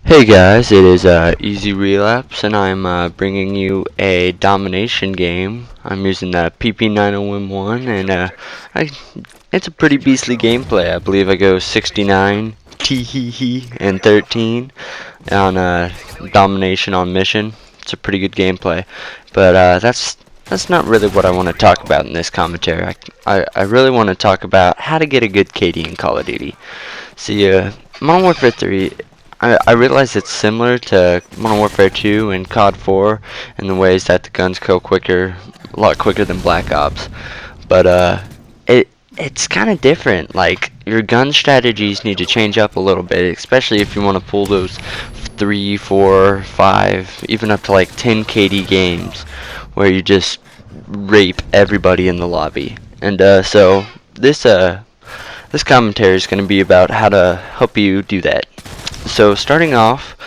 Hey guys, it is Easy Relapse, and I'm bringing you a domination game. I'm using the PP9011, and it's a pretty beastly gameplay. I believe I go 69, tee and 13 on domination on mission. It's a pretty good gameplay, but that's not really what I want to talk about in this commentary. I really want to talk about how to get a good KD in Call of Duty. See, Modern Warfare 3, I realize it's similar to Modern Warfare 2 and COD 4 in the ways that the guns kill quicker, a lot quicker than Black Ops. But it's kind of different. Like, your gun strategies need to change up a little bit, especially if you want to pull those 3, 4, 5, even up to like 10 KD games where you just rape everybody in the lobby. And so this commentary is going to be about how to help you do that. So starting off,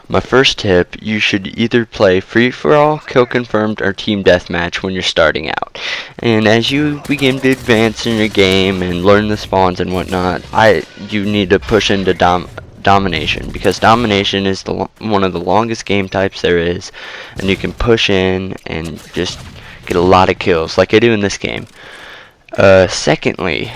my first tip, you should either play free-for-all, kill confirmed, or team deathmatch when you're starting out. And as you begin to advance in your game and learn the spawns and whatnot, you need to push into domination, because domination is one of the longest game types there is, and you can push in and just get a lot of kills like I do in this game. Secondly,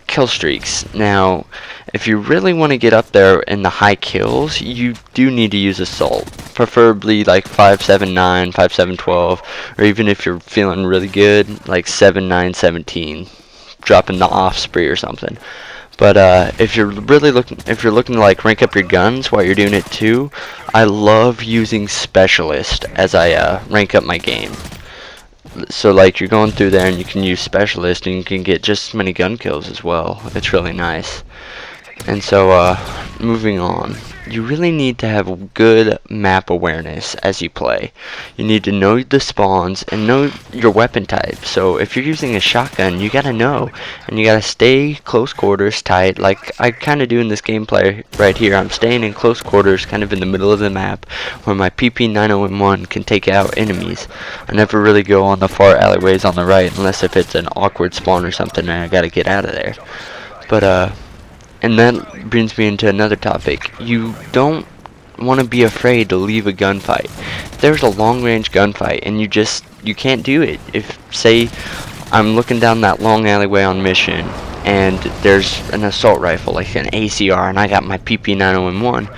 kill streaks. Now, if you really want to get up there in the high kills, you do need to use assault, preferably like 579, 5712, or even if you're feeling really good, like 7917, dropping the off spree or something. But if you're looking to like rank up your guns while you're doing it too, I love using specialist as I rank up my game. So like you're going through there and you can use specialist and you can get just as many gun kills as well. It's really nice. And so moving on, you really need to have good map awareness as you play. You need to know the spawns and know your weapon type. So if you're using a shotgun, you gotta know, and you gotta stay close quarters tight, like I kind of do in this gameplay right here. I'm staying in close quarters, kind of in the middle of the map, where my PP9011 can take out enemies. I never really go on the far alleyways on the right, unless if it's an awkward spawn or something and I gotta get out of there. But and that brings me into another topic. You don't want to be afraid to leave a gunfight. If there's a long-range gunfight and you can't do it. If, say, I'm looking down that long alleyway on mission and there's an assault rifle, like an ACR, and I got my PP9011,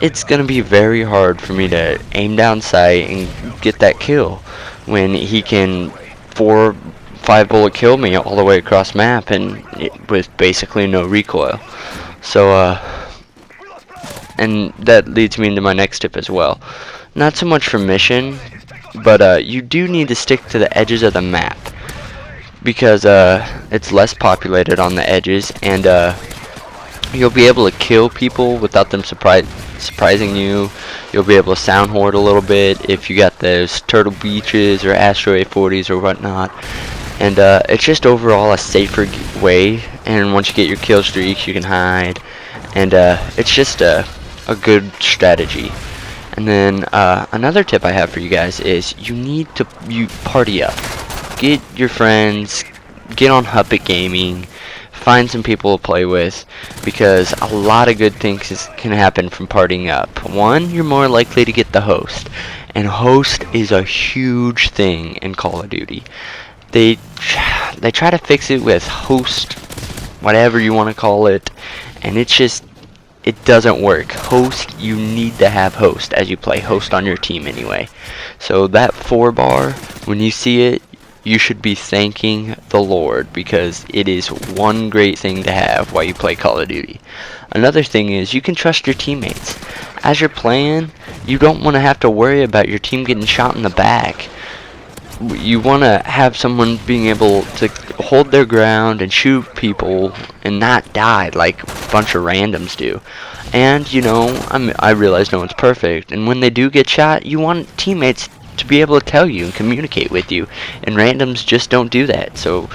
it's going to be very hard for me to aim down sight and get that kill when he can 4-5 bullet kill me all the way across map and with basically no recoil. So and that leads me into my next tip as well. Not so much for mission, but you do need to stick to the edges of the map, because it's less populated on the edges, and you'll be able to kill people without them surprising you. You'll be able to sound hoard a little bit if you got those Turtle Beaches or Astro A40s or whatnot. And it's just overall a safer way, and once you get your kill streaks you can hide, and it's just a good strategy. And then another tip I have for you guys is you need to party up. Get your friends, get on Huppet Gaming, find some people to play with, because a lot of good things can happen from partying up. One, you're more likely to get the host, and host is a huge thing in Call of Duty. They try to fix it with host, whatever you want to call it, and it doesn't work. Host, you need to have host as you play, host on your team anyway. So that 4-bar, when you see it, you should be thanking the Lord, because it is one great thing to have while you play Call of Duty. Another thing is you can trust your teammates. As you're playing, you don't want to have to worry about your team getting shot in the back. You want to have someone being able to hold their ground and shoot people and not die like a bunch of randoms do. And, you know, I realize no one's perfect, and when they do get shot, you want teammates to be able to tell you and communicate with you, and randoms just don't do that. So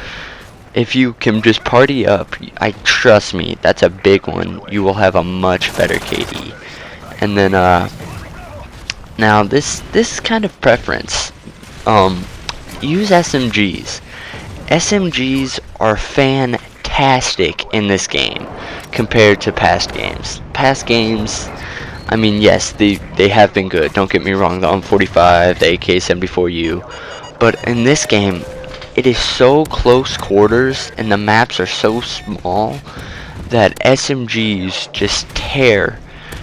if you can just party up, trust me, that's a big one. You will have a much better KD. And then now this is kind of preference. Use SMGs. SMGs are fantastic in this game. compared to past games. Past games, I mean, yes, they have been good. Don't get me wrong, the M45, the AK-74U, but in this game, it is so close quarters and the maps are so small that SMGs just tear.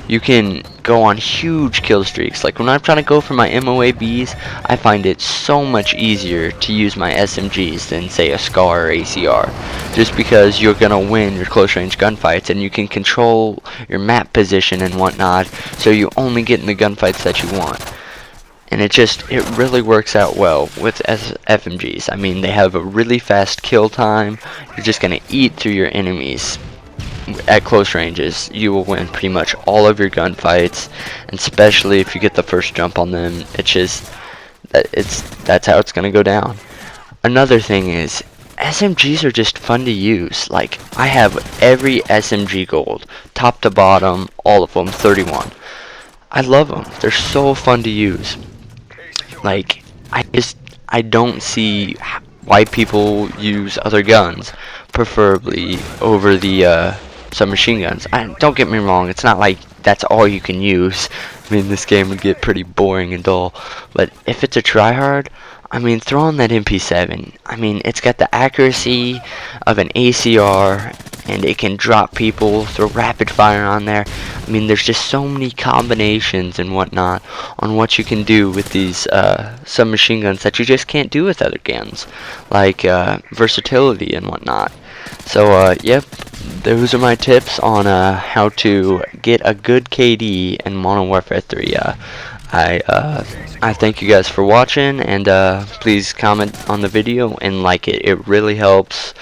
You can go on huge kill streaks. Like when I'm trying to go for my MOABs, I find it so much easier to use my SMGs than say a SCAR or ACR. Just because you're gonna win your close range gunfights and you can control your map position and whatnot, so you only get in the gunfights that you want. And it really works out well with FMGs. I mean, they have a really fast kill time. You're just gonna eat through your enemies at close ranges. You will win pretty much all of your gunfights, and especially if you get the first jump on them. That's how it's gonna go down. Another thing is, SMGs are just fun to use. Like, I have every SMG gold, top to bottom, all of them, 31. I love them. They're so fun to use. Like, I don't see why people use other guns, preferably over the submachine guns. Don't get me wrong, it's not like that's all you can use. I mean, this game would get pretty boring and dull. But if it's a tryhard, I mean, throw on that MP7. I mean, it's got the accuracy of an ACR, and it can drop people, throw rapid fire on there. I mean, there's just so many combinations and whatnot on what you can do with these submachine guns that you just can't do with other guns, like versatility and whatnot. So, yep, those are my tips on how to get a good KD in Modern Warfare 3. I thank you guys for watching, and please comment on the video and like it. It really helps.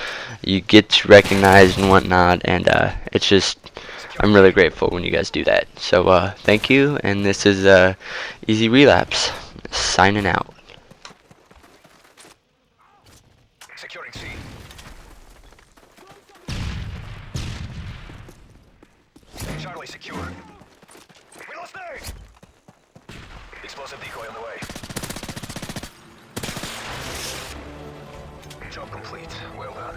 You get recognized and whatnot, and it's just, I'm really grateful when you guys do that. So thank you, and this is Easy Relapse signing out. Securing C. Charlie secured. We lost A. Explosive decoy on the way. Job complete. Well done.